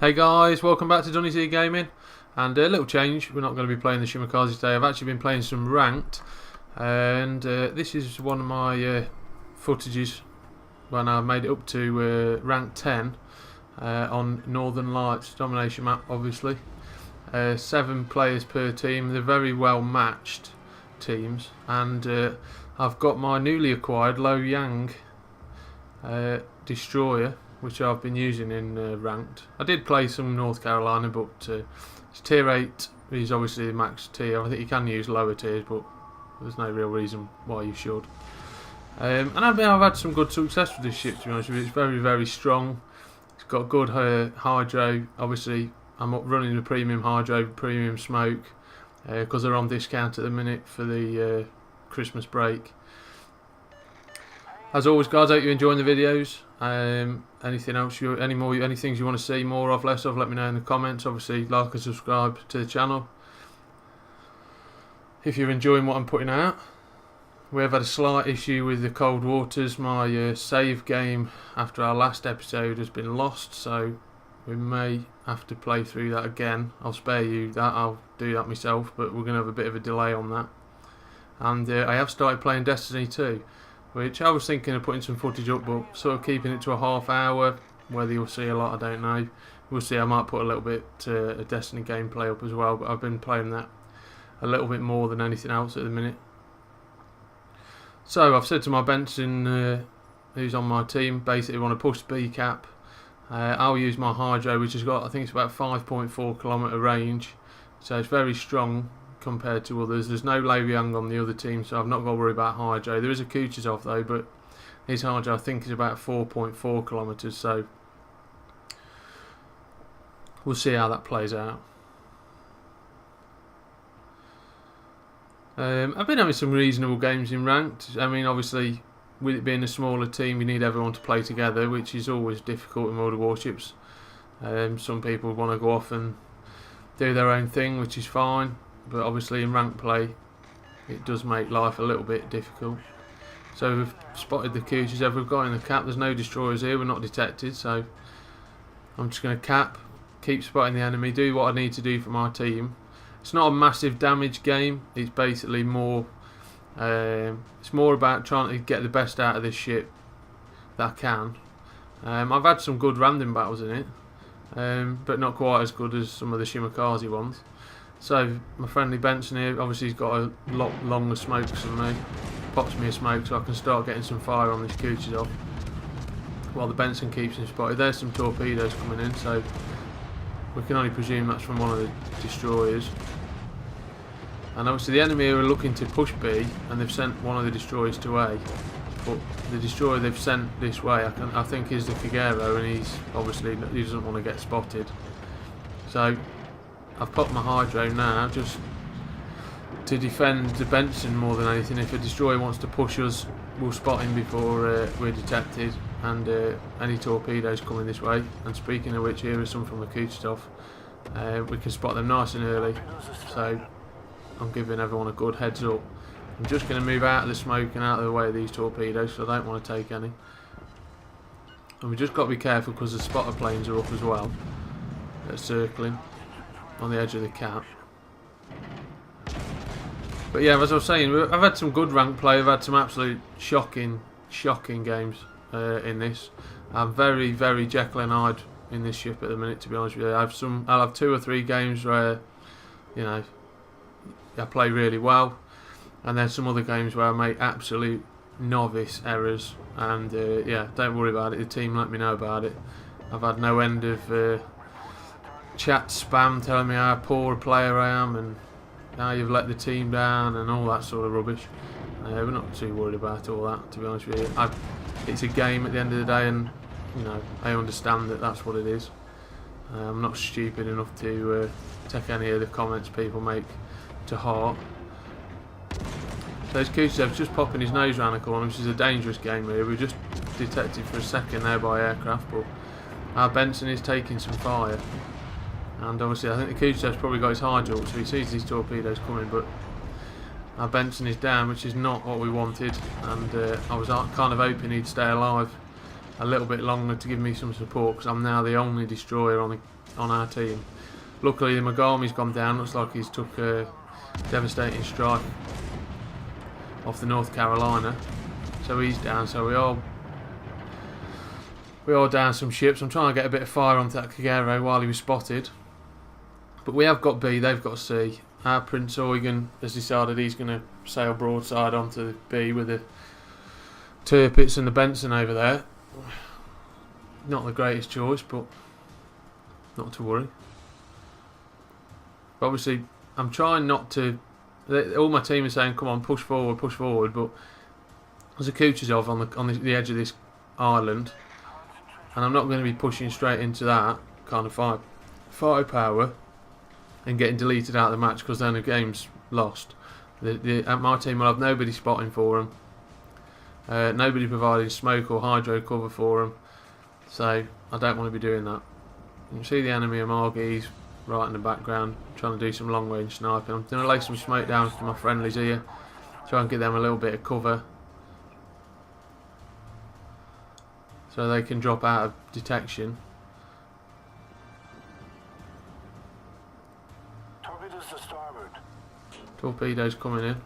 Hey guys, welcome back to DunnyZ Gaming, and a little change. We're not going to be playing the Shimakaze today. I've actually been playing some ranked, and this is one of my footages when I made it up to rank 10 on Northern Lights domination map. Obviously 7 players per team. They're very well matched teams, and I've got my newly acquired Low Yang destroyer, which I've been using in ranked. I did play some North Carolina, but it's tier 8 is obviously the max tier. I think you can use lower tiers, but there's no real reason why you should. And I've had some good success with this ship, to be honest with you. It's very, very strong. It's got good hydro. Obviously, I'm up running the premium hydro, premium smoke, because they're on discount at the minute for the Christmas break. As always, guys, I hope you're enjoying the videos. Anything else, any things you want to see more of, less of, let me know in the comments. Obviously, like and subscribe to the channel if you're enjoying what I'm putting out. We have had a slight issue with the cold waters. My save game after our last episode has been lost, so we may have to play through that again. I'll spare you that, I'll do that myself, but we're going to have a bit of a delay on that. And I have started playing Destiny 2, which I was thinking of putting some footage up, but sort of keeping it to a half hour. Whether you'll see a lot, I don't know. We'll see. I might put a little bit of Destiny gameplay up as well, but I've been playing that a little bit more than anything else at the minute. So I've said to my Benson, who's on my team, basically want to push B cap. I'll use my hydro, which has got, I think it's about 5.4 kilometre range, so it's very strong compared to others. There's no Low Yang on the other team, so I've not got to worry about hydro. There is a Kucherov though, but his hydro I think is about 4.4 kilometres, so we'll see how that plays out. I've been having some reasonable games in ranked. I mean, obviously, with it being a smaller team, you need everyone to play together, which is always difficult in World of Warships. Some people want to go off and do their own thing, which is fine, but obviously in ranked play, it does make life a little bit difficult. So we've spotted the Kucherov we've got in the cap. There's no destroyers here, we're not detected, so I'm just going to cap, keep spotting the enemy, do what I need to do for my team. It's not a massive damage game. It's basically more. It's more about trying to get the best out of this ship that I can. I've had some good random battles in it, but not quite as good as some of the Shimakaze ones. So my friendly Benson here, obviously he's got a lot longer smokes than me. Pops me a smoke so I can start getting some fire on this Kucherov while the Benson keeps him spotted. There's some torpedoes coming in, so we can only presume that's from one of the destroyers. And obviously the enemy are looking to push B, and they've sent one of the destroyers to A. But the destroyer they've sent this way, I think is the Kagero, and he's obviously, he doesn't want to get spotted. So I've popped my hydro now just to defend the Benson more than anything. If a destroyer wants to push us, we'll spot him before we're detected, and any torpedoes coming this way. And speaking of which, here are some from the Kucherov. We can spot them nice and early, so I'm giving everyone a good heads up. I'm just going to move out of the smoke and out of the way of these torpedoes, so I don't want to take any. And we've just got to be careful because the spotter planes are up as well. They're circling on the edge of the cap. But yeah, as I was saying, I've had some good rank play. I've had some absolute shocking games in this. I'm very, very Jekyll and Hyde in this ship at the minute, to be honest with you. I'll have 2 or 3 games where, you know, I play really well, and then some other games where I make absolute novice errors, and yeah, don't worry about it. The team let me know about it. I've had no end of chat spam telling me how poor a player I am and how you've let the team down and all that sort of rubbish. We're not too worried about all that, to be honest with you. It's a game at the end of the day, and you know, I understand that that's what it is. I'm not stupid enough to take any of the comments people make to heart. So this Kucherov's just popping his nose around the corner, which is a dangerous game here. We were just detected for a second there by aircraft, but our Benson is taking some fire. And obviously I think the Kucherov's probably got his hydro, so he sees these torpedoes coming, but our Benson is down, which is not what we wanted. And I was kind of hoping he'd stay alive a little bit longer to give me some support, because I'm now the only destroyer on on our team. Luckily, the Megami's gone down. Looks like he's took a devastating strike off the North Carolina, so he's down. So we all down some ships. I'm trying to get a bit of fire onto that Kagero while he was spotted. But we have got B, they've got C. Our Prince Eugen has decided he's going to sail broadside onto B with the Tirpitz and the Benson over there. Not the greatest choice, but not to worry. But obviously, I'm trying not to... All my team is saying, come on, push forward, but there's a Kutuzov on the edge of this island, and I'm not going to be pushing straight into that kind of firepower and getting deleted out of the match, because then the game's lost. My team will have nobody spotting for them, nobody providing smoke or hydro cover for them, so I don't want to be doing that. You can see the enemy Amargis right in the background, trying to do some long range sniping. I'm going to lay some smoke down to my friendlies here, try and give them a little bit of cover so they can drop out of detection. Torpedoes to starboard. Torpedoes coming in.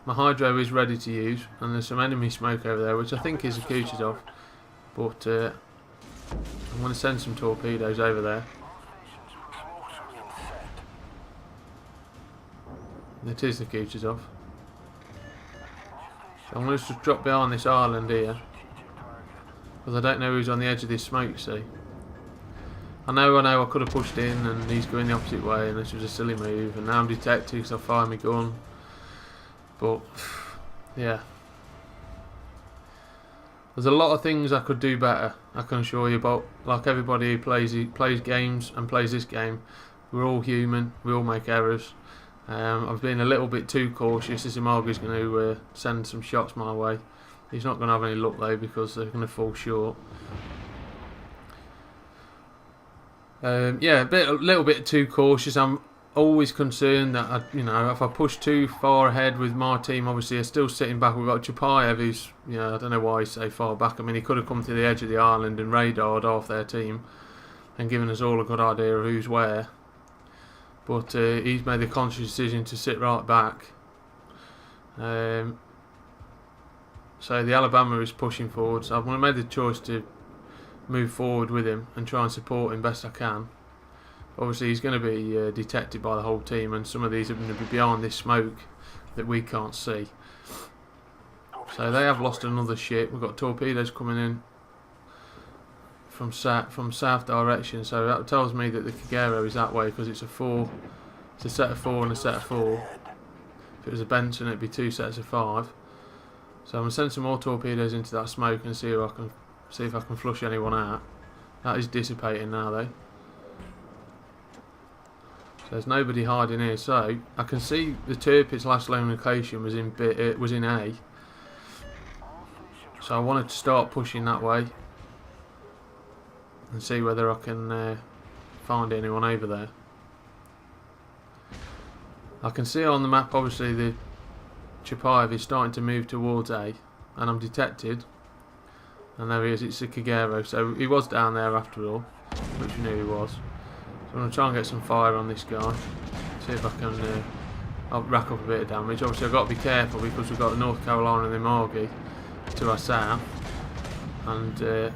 My hydro is ready to use, and there's some enemy smoke over there, which I think is a Kutuzov, but I'm going to send some torpedoes over there. It is the Kutuzov. So I'm going to just drop behind this island here, because I don't know who's on the edge of this smoke, see. I know I could have pushed in and he's going the opposite way, and this was a silly move, and now I'm detected because I fired my gun. But yeah, there's a lot of things I could do better, I can assure you, but like everybody who plays games and plays this game, we're all human, we all make errors. I've been a little bit too cautious. This Imarga's going to send some shots my way. He's not going to have any luck though, because they're going to fall short. Yeah, a little bit too cautious. I'm always concerned that if I push too far ahead with my team, obviously they're still sitting back. We've got Chapayev, who's, I don't know why he's so far back. I mean, he could have come to the edge of the island and radared off their team and given us all a good idea of who's where. But he's made the conscious decision to sit right back. So the Alabama is pushing forward. So I've made the choice to move forward with him and try and support him best I can. Obviously he's going to be detected by the whole team, and some of these are going to be behind this smoke that we can't see. So they have lost another ship. We've got torpedoes coming in from south direction, so that tells me that the Kagero is that way, because it's a set of 4 and a set of 4. If it was a Benson, it'd be 2 sets of 5. So I'm going to send some more torpedoes into that smoke and see if I can flush anyone out. That is dissipating now though. So there's nobody hiding here. So I can see the Tirpitz last known location was in A. So I wanted to start pushing that way and see whether I can find anyone over there. I can see on the map obviously the Chapayev is starting to move towards A, and I'm detected, and there he is. It's a Kagero, so he was down there after all, which we knew he was. So I'm going to try and get some fire on this guy, see if I can I'll rack up a bit of damage. Obviously I've got to be careful because we've got the North Carolina and the Margie to our south, and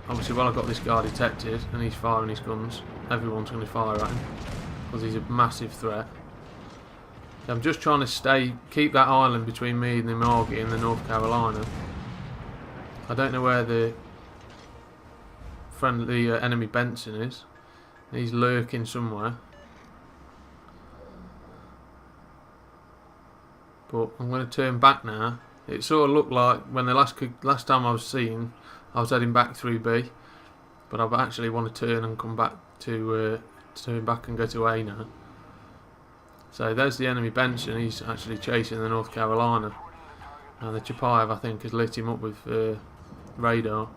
obviously while I've got this guy detected and he's firing his guns, everyone's going to fire at him because he's a massive threat. I'm just trying to keep that island between me and the Margie and the North Carolina. I don't know where the friendly enemy Benson is. He's lurking somewhere. But I'm going to turn back now. It sort of looked like when the last time I was seen, I was heading back through B, but I actually want to turn and come back to turn back and go to A now. So there's the enemy Benson. He's actually chasing the North Carolina, and the Chapayev I think has lit him up with radar.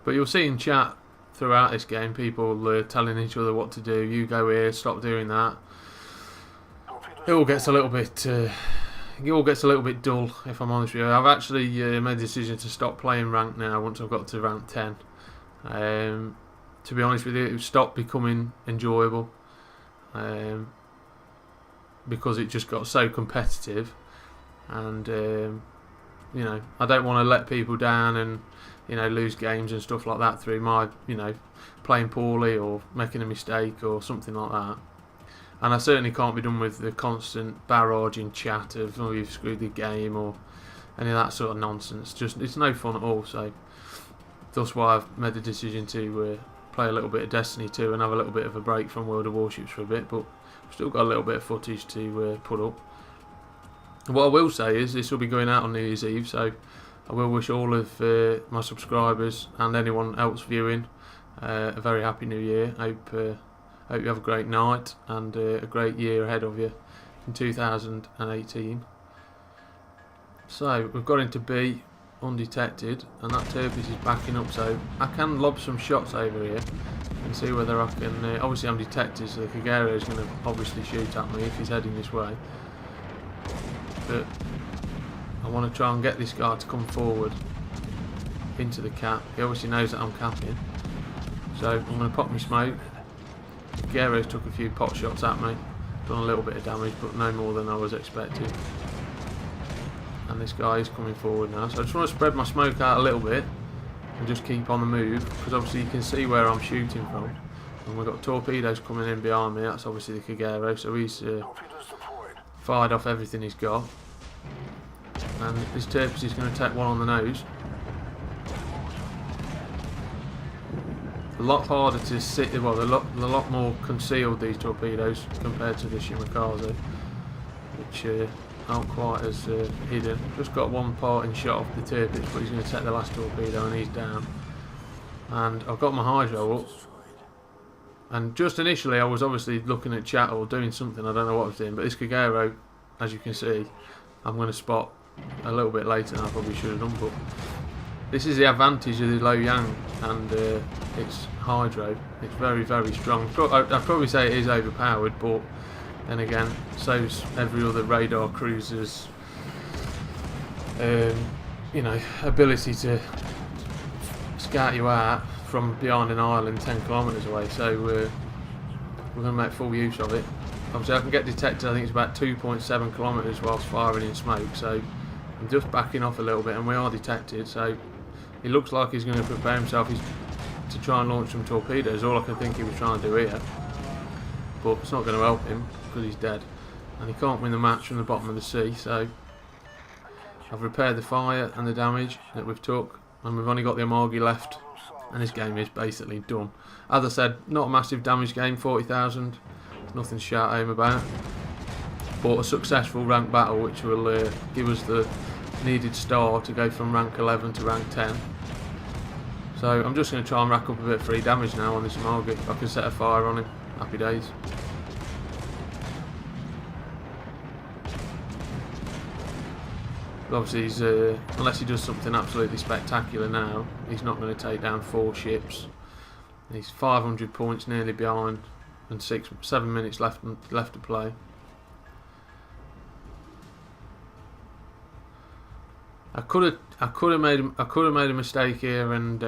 But you'll see in chat throughout this game people telling each other what to do. You go here, stop doing that. It all gets a little bit it all gets a little bit dull, if I'm honest with you. I've actually made the decision to stop playing rank now once I've got to rank 10. To be honest with you, it stopped becoming enjoyable because it just got so competitive, and you know, I don't want to let people down and, you know, lose games and stuff like that through my, you know, playing poorly or making a mistake or something like that. And I certainly can't be done with the constant barraging chat of, oh, you've screwed the game or any of that sort of nonsense. Just, it's no fun at all. So that's why I've made the decision to play a little bit of Destiny 2 and have a little bit of a break from World of Warships for a bit, but I've still got a little bit of footage to put up. What I will say is this will be going out on New Year's Eve, so I will wish all of my subscribers and anyone else viewing a very happy New Year. Hope you have a great night and a great year ahead of you in 2018. So we've got into B undetected, and that Turpis is backing up, so I can lob some shots over here and see whether I can. Obviously I'm detected, so the Kagero is going to obviously shoot at me if he's heading this way, but I want to try and get this guy to come forward into the cap. He obviously knows that I'm capping, so I'm going to pop my smoke. Gero's took a few pot shots at me, done a little bit of damage, but no more than I was expecting. And this guy is coming forward now, so I just want to spread my smoke out a little bit and just keep on the move, because obviously you can see where I'm shooting from. And we've got torpedoes coming in behind me. That's obviously the Kagero, so he's fired off everything he's got. And this Turpis is going to take one on the nose. A lot harder to sit, well, they're a lot more concealed, these torpedoes, compared to the Shimakaze, which aren't quite as hidden. Just got one parting shot off the Turpis, but he's going to take the last torpedo and he's down. And I've got my hydro up, and just initially I was obviously looking at chat or doing something, I don't know what I was doing, but this Kagero, as you can see, I'm going to spot a little bit later than I probably should have done. But this is the advantage of the low yang and its hydro. It's very, very strong. I'd probably say it is overpowered, but then again, so's every other radar cruiser's you know, ability to scout you out from behind an island 10 kilometres away. So we're going to make full use of it. Obviously I can get detected, I think it's about 2.7 kilometres whilst firing in smoke, so I'm just backing off a little bit and we are detected, so he looks like he's going to prepare himself to try and launch some torpedoes. All I can think he was trying to do here, but it's not going to help him because he's dead and he can't win the match from the bottom of the sea. So I've repaired the fire and the damage that we've took, and we've only got the Amagi left, and this game is basically done. As I said, not a massive damage game, 40,000, nothing to shout home about, but a successful rank battle which will give us the needed star to go from rank 11 to rank 10. So I'm just going to try and rack up a bit of free damage now on this Amagi. If I can set a fire on him, happy days. But obviously he's, unless he does something absolutely spectacular now, he's not going to take down 4 ships. He's 500 points nearly behind and 7 minutes left to play. I could have made a mistake here and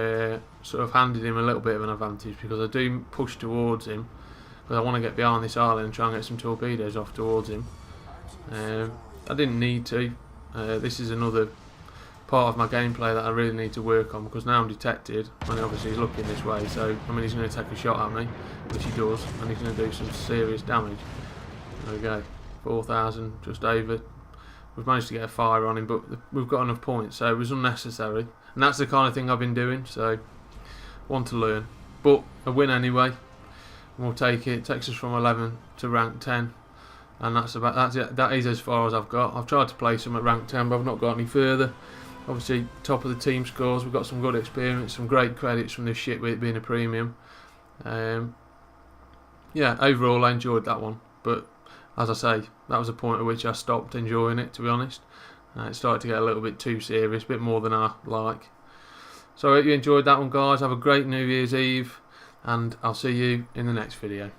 sort of handed him a little bit of an advantage, because I do push towards him because I want to get behind this island and try and get some torpedoes off towards him. I didn't need to. This is another part of my gameplay that I really need to work on, because now I'm detected and obviously he's looking this way, so I mean he's going to take a shot at me, which he does, and he's going to do some serious damage. There we go, 4,000 just over. We've managed to get a fire on him, but we've got enough points, so it was unnecessary, and that's the kind of thing I've been doing, so want to learn. But a win anyway, and we'll take it. It takes us from 11 to rank 10, and that is as far as I've got. I've tried to play some at rank 10, but I've not got any further. Obviously top of the team scores, we've got some good experience, some great credits from this ship with it being a premium. Yeah, overall I enjoyed that one, but as I say, that was a point at which I stopped enjoying it, to be honest. It started to get a little bit too serious, a bit more than I like. So I hope you enjoyed that one, guys. Have a great New Year's Eve, and I'll see you in the next video.